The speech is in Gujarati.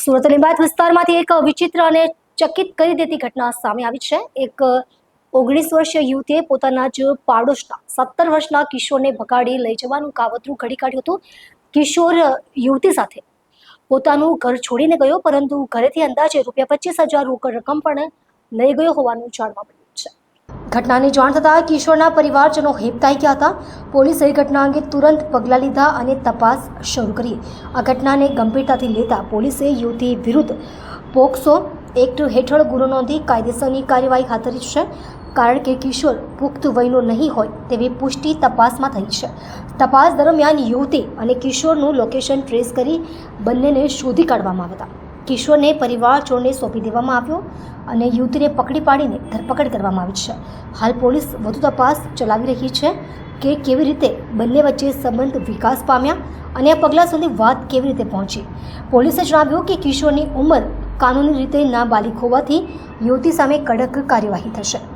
સુરત લીંબાયત વિસ્તારમાંથી એક વિચિત્ર અને ચકિત કરી દેતી ઘટના સામે આવી છે। એક 19 વર્ષીય યુવતીએ પોતાના જ પાડોશના 17 વર્ષના કિશોરને ભગાડી લઈ જવાનું કાવતરું ઘડી કાઢ્યું હતું। કિશોર યુવતી સાથે પોતાનું ઘર છોડીને ગયો, પરંતુ ઘરેથી અંદાજે ₹25,000 રોકડ રકમ પણ લઈ ગયો હોવાનું જાણવા મળ્યું છે। ઘટનાની જાણ થતાં કિશોરના પરિવારજનો હેબતાઈ ગયા હતા। પોલીસે ઘટના અંગે તુરંત પગલાં લીધા અને તપાસ શરૂ કરી। આ ઘટનાને ગંભીરતાથી લેતા પોલીસે યુવતી વિરુદ્ધ પોક્સો એક્ટ હેઠળ ગુનો નોંધી કાયદેસરની કાર્યવાહી હાથ ધરી છે, કારણ કે કિશોર પુખ્ત વયનો નહીં હોય તેવી પુષ્ટિ તપાસમાં થઈ છે। તપાસ દરમિયાન યુવતી અને કિશોરનું લોકેશન ટ્રેસ કરી બંનેને શોધી કાઢવામાં આવ્યા હતા। કિશોરને પરિવારજનોને સોંપી દેવામાં આવ્યો અને યુવતીને પકડી પાડીને ધરપકડ કરવામાં આવી છે। હાલ પોલીસ વધુ તપાસ ચલાવી રહી છે કે કેવી રીતે બંને વચ્ચે સંબંધ વિકાસ પામ્યા અને આ પગલાં સુધી વાત કેવી રીતે પહોંચી। પોલીસે જણાવ્યું કે કિશોરની ઉંમર કાનૂની રીતે નાબાલિગ હોવાથી યુવતી સામે કડક કાર્યવાહી થશે।